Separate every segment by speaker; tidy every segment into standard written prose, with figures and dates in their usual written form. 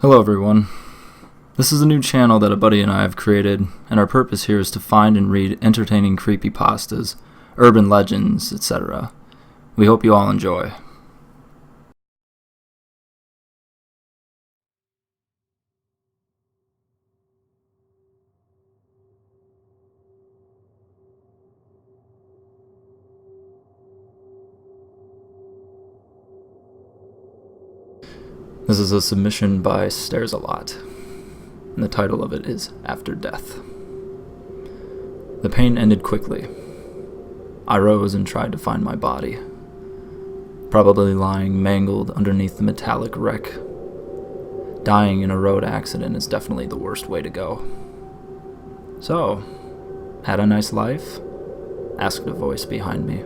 Speaker 1: Hello everyone. This is a new channel that a buddy and I have created, and our purpose here is to find and read entertaining creepypastas, urban legends, etc. We hope you all enjoy. This is a submission by Stares a Lot, and the title of it is After Death. The pain ended quickly. I rose and tried to find my body, probably lying mangled underneath the metallic wreck. Dying in a road accident is definitely the worst way to go. So, had a nice life? Asked a voice behind me.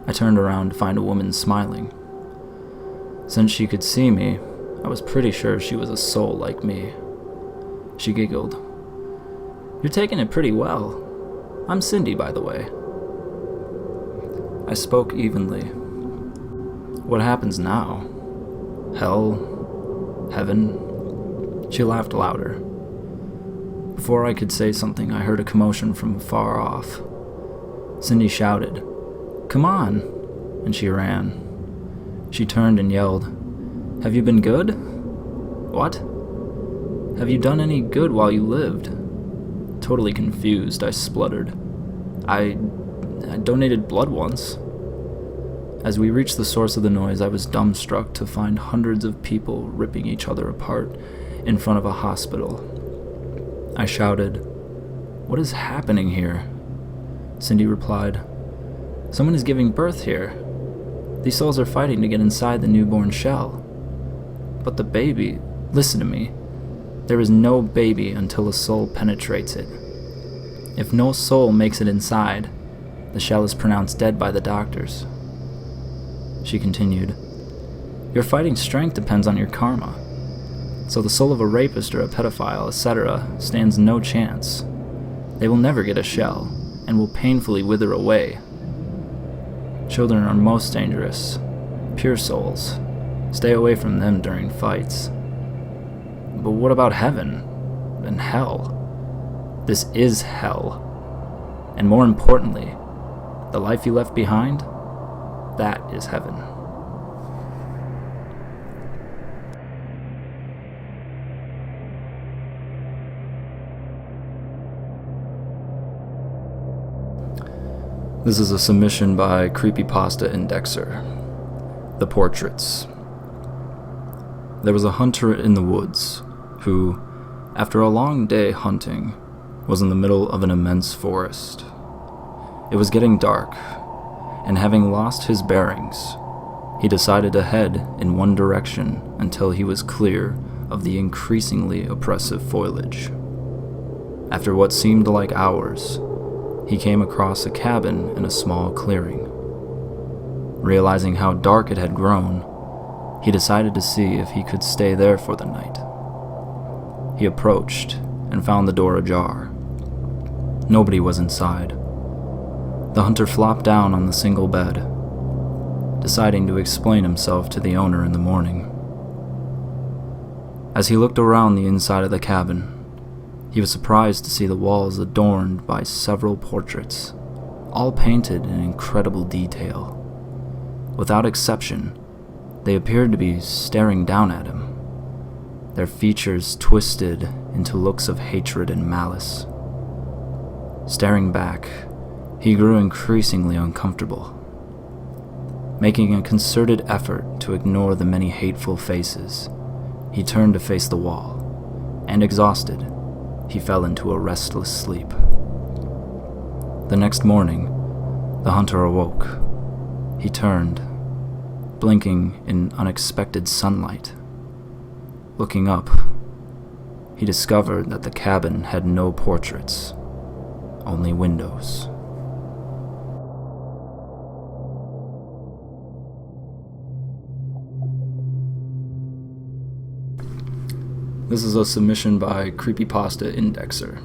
Speaker 1: I turned around to find a woman smiling. Since she could see me, I was pretty sure she was a soul like me. She giggled. "You're taking it pretty well. I'm Cindy, by the way." I spoke evenly. "What happens now? Hell? Heaven?" She laughed louder. Before I could say something, I heard a commotion from far off. Cindy shouted, "Come on!" and she ran. She turned and yelled, "Have you been good?" "What?" "Have you done any good while you lived?" Totally confused, I spluttered. I donated blood once." As we reached the source of the noise, I was dumbstruck to find hundreds of people ripping each other apart in front of a hospital. I shouted, "What is happening here?" Cindy replied, "Someone is giving birth here. These souls are fighting to get inside the newborn shell. But the baby, listen to me. There is no baby until a soul penetrates it. If no soul makes it inside, the shell is pronounced dead by the doctors." She continued, "Your fighting strength depends on your karma. So the soul of a rapist or a pedophile, etc., stands no chance. They will never get a shell, and will painfully wither away. Children are most dangerous. Pure souls. Stay away from them during fights." "But what about heaven? And hell?" "This is hell. And more importantly, the life you left behind, that is heaven." This is a submission by Creepypasta Indexer. The Portraits. There was a hunter in the woods who, after a long day hunting, was in the middle of an immense forest. It was getting dark, and having lost his bearings, he decided to head in one direction until he was clear of the increasingly oppressive foliage. After what seemed like hours, he came across a cabin in a small clearing. Realizing how dark it had grown, he decided to see if he could stay there for the night. He approached and found the door ajar. Nobody was inside. The hunter flopped down on the single bed, deciding to explain himself to the owner in the morning. As he looked around the inside of the cabin, he was surprised to see the walls adorned by several portraits, all painted in incredible detail. Without exception, they appeared to be staring down at him, their features twisted into looks of hatred and malice. Staring back, he grew increasingly uncomfortable. Making a concerted effort to ignore the many hateful faces, he turned to face the wall, and exhausted, he fell into a restless sleep. The next morning, the hunter awoke. He turned, blinking in unexpected sunlight. Looking up, he discovered that the cabin had no portraits, only windows. This is a submission by Creepypasta Indexer.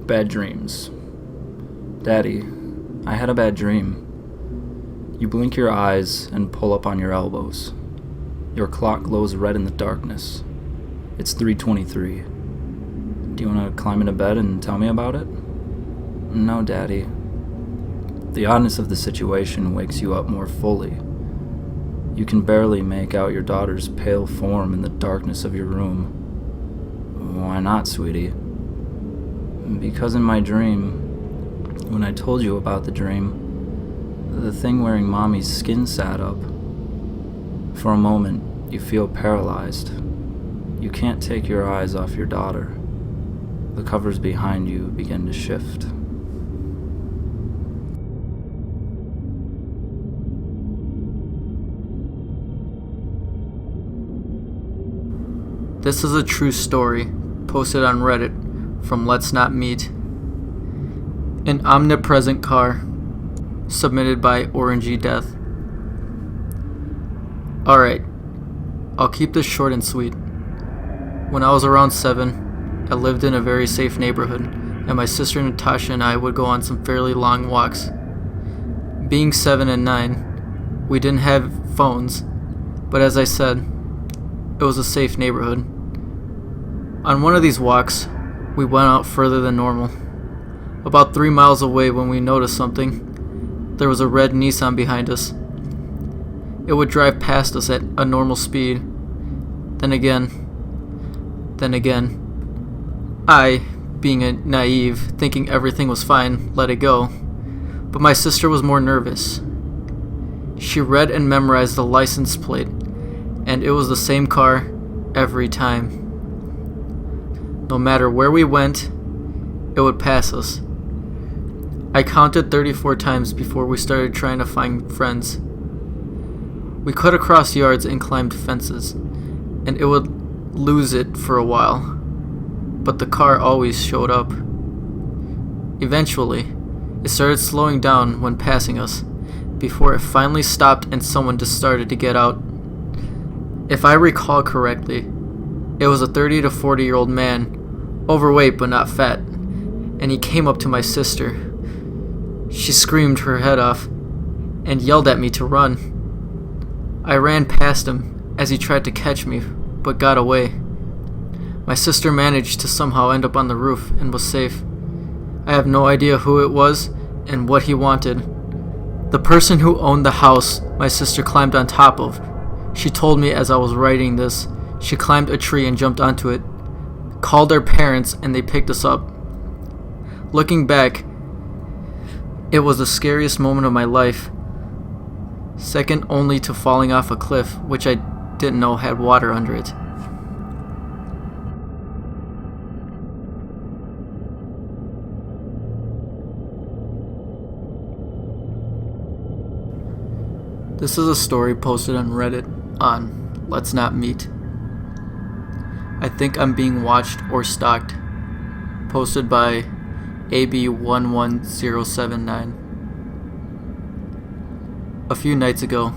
Speaker 1: Bad dreams. Daddy, I had a bad dream. You blink your eyes and pull up on your elbows. Your clock glows red in the darkness, It's 3:23. Do you want to climb into bed and tell me about it? No, Daddy. The oddness of the situation wakes you up more fully. You can barely make out your daughter's pale form in the darkness of your room. Why not, sweetie? Because in my dream, when I told you about the dream, the thing wearing Mommy's skin sat up. For a moment, you feel paralyzed. You can't take your eyes off your daughter. The covers behind you begin to shift.
Speaker 2: This is a true story posted on Reddit from Let's Not Meet. An omnipresent car, submitted by Orangey Death. Alright, I'll keep this short and sweet. When I was around 7, I lived in a very safe neighborhood, and my sister Natasha and I would go on some fairly long walks. Being 7 and 9, we didn't have phones, but as I said, it was a safe neighborhood. On one of these walks, we went out further than normal. About 3 miles away, when we noticed something, there was a red Nissan behind us. It would drive past us at a normal speed. Then again, I, being a naive, thinking everything was fine, let it go. But my sister was more nervous. She read and memorized the license plate, and it was the same car every time. No matter where we went, it would pass us. I counted 34 times before we started trying to find friends. We cut across yards and climbed fences, and it would lose it for a while, but the car always showed up. Eventually, it started slowing down when passing us, before it finally stopped and someone just started to get out. If I recall correctly, it was a 30 to 40-year-old man, overweight but not fat, and he came up to my sister. She screamed her head off and yelled at me to run. I ran past him as he tried to catch me, but got away. My sister managed to somehow end up on the roof and was safe. I have no idea who it was and what he wanted. The person who owned the house my sister climbed on top of. She told me as I was writing this, she climbed a tree and jumped onto it, called our parents, and they picked us up. Looking back, it was the scariest moment of my life, second only to falling off a cliff, which I didn't know had water under it. This is a story posted on Reddit on Let's Not Meet. I think I'm being watched or stalked. Posted by AB11079. A few nights ago,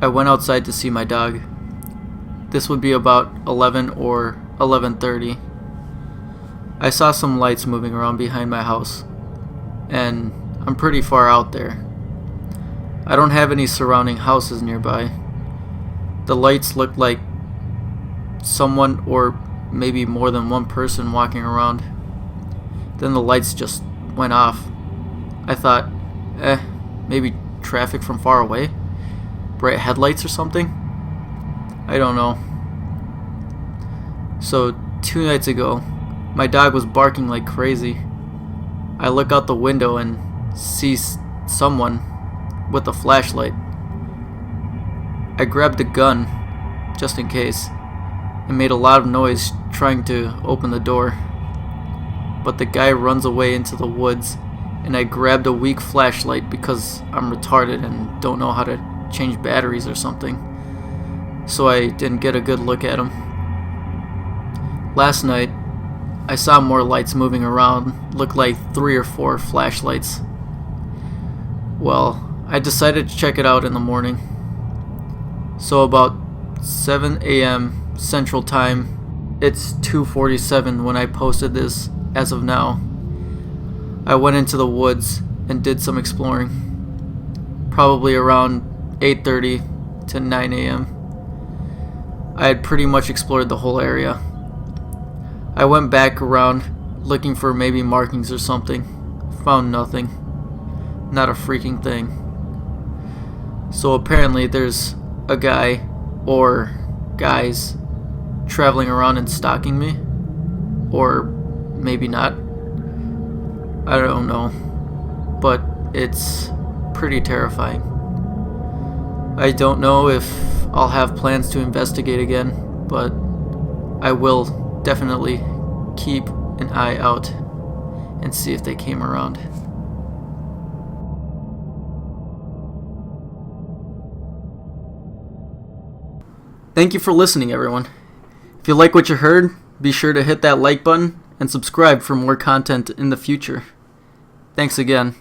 Speaker 2: I went outside to see my dog. This would be about 11 or 11:30. I saw some lights moving around behind my house, and I'm pretty far out there. I don't have any surrounding houses nearby. The lights looked like someone or maybe more than one person walking around. Then the lights just went off. I thought, maybe traffic from far away? Bright headlights or something? I don't know. So 2 nights ago, my dog was barking like crazy. I look out the window and see someone with a flashlight. I grabbed a gun, just in case, and made a lot of noise trying to open the door. But the guy runs away into the woods, and I grabbed a weak flashlight because I'm retarded and don't know how to change batteries or something. So I didn't get a good look at him. Last night, I saw more lights moving around, looked like 3 or 4 flashlights. Well, I decided to check it out in the morning. So about 7 a.m. Central Time, it's 2:47 when I posted this as of now. I went into the woods and did some exploring. Probably around 8:30 to 9 a.m. I had pretty much explored the whole area. I went back around looking for maybe markings or something. Found nothing. Not a freaking thing. So apparently there's a guy or guys traveling around and stalking me. Or maybe not. I don't know. But it's pretty terrifying. I don't know if I'll have plans to investigate again, but I will definitely keep an eye out and see if they came around. Thank you for listening, everyone. If you like what you heard, be sure to hit that like button and subscribe for more content in the future. Thanks again.